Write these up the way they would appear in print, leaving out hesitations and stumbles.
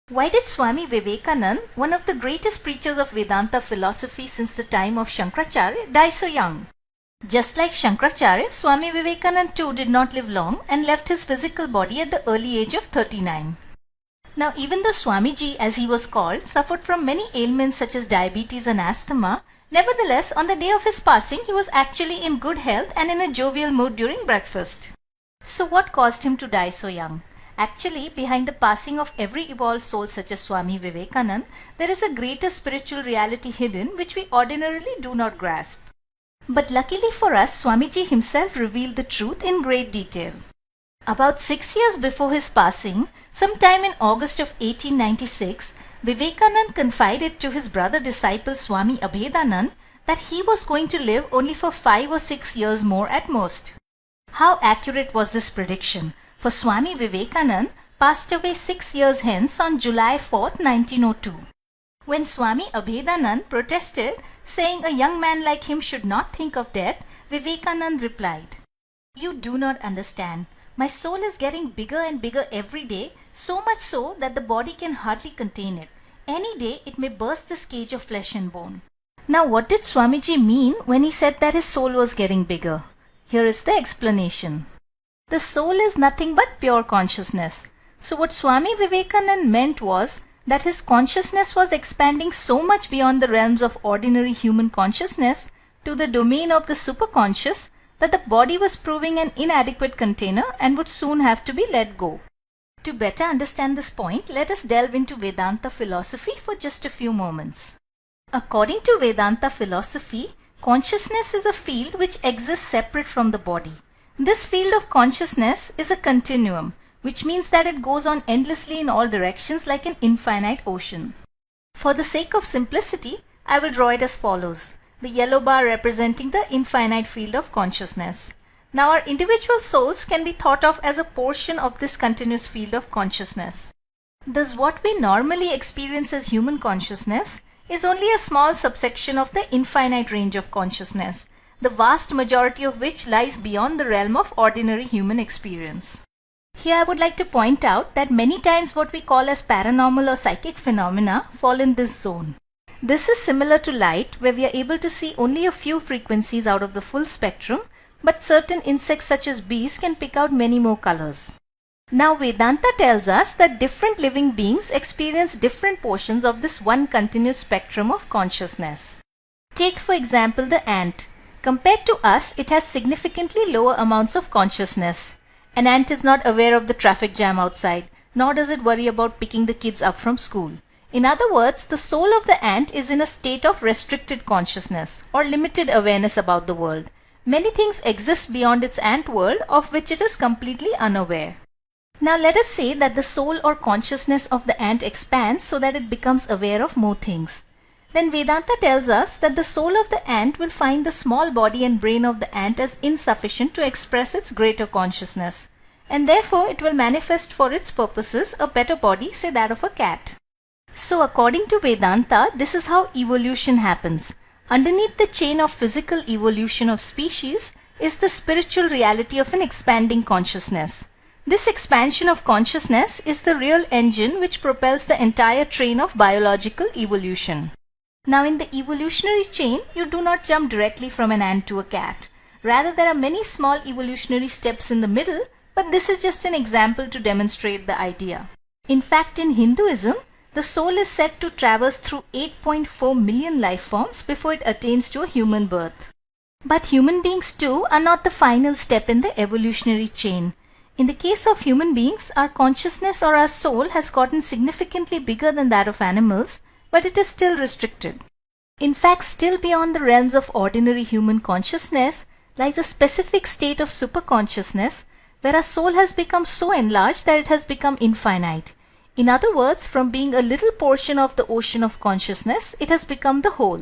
Why did Swami Vivekananda, one of the greatest preachers of Vedanta philosophy since the time of Shankaracharya, die so young? Just like Shankaracharya, Swami Vivekananda too did not live long and left his physical body at the early age of 39. Now even though Swamiji, as he was called, suffered from many ailments such as diabetes and asthma, nevertheless on the day of his passing he was actually in good health and in a jovial mood during breakfast. So what caused him to die so young? Actually, behind the passing of every evolved soul such as Swami Vivekananda, there is a greater spiritual reality hidden which we ordinarily do not grasp. But luckily for us, Swamiji himself revealed the truth in great detail. About 6 years before his passing, sometime in August of 1896, Vivekananda confided to his brother disciple Swami Abhedanand that he was going to live only for 5 or 6 years more at most. How accurate was this prediction? For Swami Vivekananda passed away 6 years hence on July 4th, 1902. When Swami Abhedanand protested, saying a young man like him should not think of death, Vivekananda replied, "You do not understand. My soul is getting bigger and bigger every day, so much so that the body can hardly contain it. Any day it may burst this cage of flesh and bone." Now what did Swamiji mean when he said that his soul was getting bigger? Here is the explanation. The soul is nothing but pure consciousness. So what Swami Vivekananda meant was that his consciousness was expanding so much beyond the realms of ordinary human consciousness to the domain of the superconscious that the body was proving an inadequate container and would soon have to be let go. To better understand this point, let us delve into Vedanta philosophy for just a few moments. According to Vedanta philosophy, consciousness is a field which exists separate from the body. This field of consciousness is a continuum, which means that it goes on endlessly in all directions like an infinite ocean. For the sake of simplicity, I will draw it as follows. The yellow bar representing the infinite field of consciousness. Now our individual souls can be thought of as a portion of this continuous field of consciousness. Thus what we normally experience as human consciousness is only a small subsection of the infinite range of consciousness, the vast majority of which lies beyond the realm of ordinary human experience. Here I would like to point out that many times what we call as paranormal or psychic phenomena fall in this zone. This is similar to light, where we are able to see only a few frequencies out of the full spectrum, but certain insects such as bees can pick out many more colors. Now Vedanta tells us that different living beings experience different portions of this one continuous spectrum of consciousness. Take for example the ant. Compared to us, it has significantly lower amounts of consciousness. An ant is not aware of the traffic jam outside, nor does it worry about picking the kids up from school. In other words, the soul of the ant is in a state of restricted consciousness or limited awareness about the world. Many things exist beyond its ant world of which it is completely unaware. Now let us say that the soul or consciousness of the ant expands so that it becomes aware of more things. Then Vedanta tells us that the soul of the ant will find the small body and brain of the ant as insufficient to express its greater consciousness, and therefore it will manifest for its purposes a better body, say that of a cat. So according to Vedanta, this is how evolution happens. Underneath the chain of physical evolution of species is the spiritual reality of an expanding consciousness. This expansion of consciousness is the real engine which propels the entire train of biological evolution. Now in the evolutionary chain, you do not jump directly from an ant to a cat. Rather, there are many small evolutionary steps in the middle, but this is just an example to demonstrate the idea. In fact, in Hinduism, the soul is said to traverse through 8.4 million life forms before it attains to a human birth. But human beings too are not the final step in the evolutionary chain. In the case of human beings, our consciousness or our soul has gotten significantly bigger than that of animals, but it is still restricted. In fact, still beyond the realms of ordinary human consciousness lies a specific state of superconsciousness where our soul has become so enlarged that it has become infinite. In other words, from being a little portion of the ocean of consciousness, it has become the whole.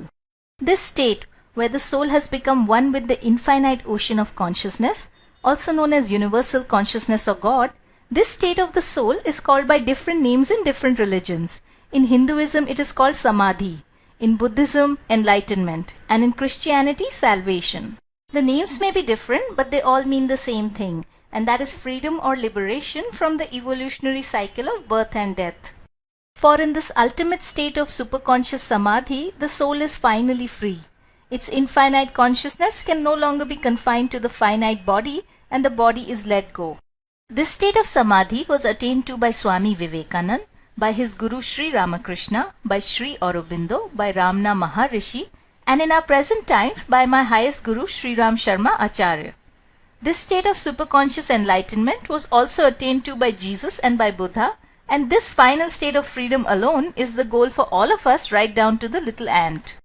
This state, where the soul has become one with the infinite ocean of consciousness, also known as universal consciousness or God, this state of the soul is called by different names in different religions. In Hinduism, it is called Samadhi. In Buddhism, enlightenment. And in Christianity, salvation. The names may be different, but they all mean the same thing, and that is freedom or liberation from the evolutionary cycle of birth and death. For in this ultimate state of superconscious samadhi, the soul is finally free. Its infinite consciousness can no longer be confined to the finite body, and the body is let go. This state of samadhi was attained to by Swami Vivekananda, by his Guru Sri Ramakrishna, by Sri Aurobindo, by Ramana Maharishi, and in our present times by my highest Guru Sri Ram Sharma Acharya. This state of superconscious enlightenment was also attained to by Jesus and by Buddha, and this final state of freedom alone is the goal for all of us, right down to the little ant.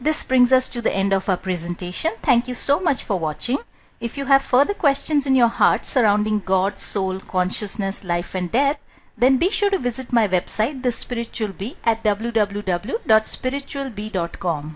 This brings us to the end of our presentation. Thank you so much for watching. If you have further questions in your heart surrounding God, soul, consciousness, life and death, then be sure to visit my website, The Spiritual Bee, at www.spiritualbee.com.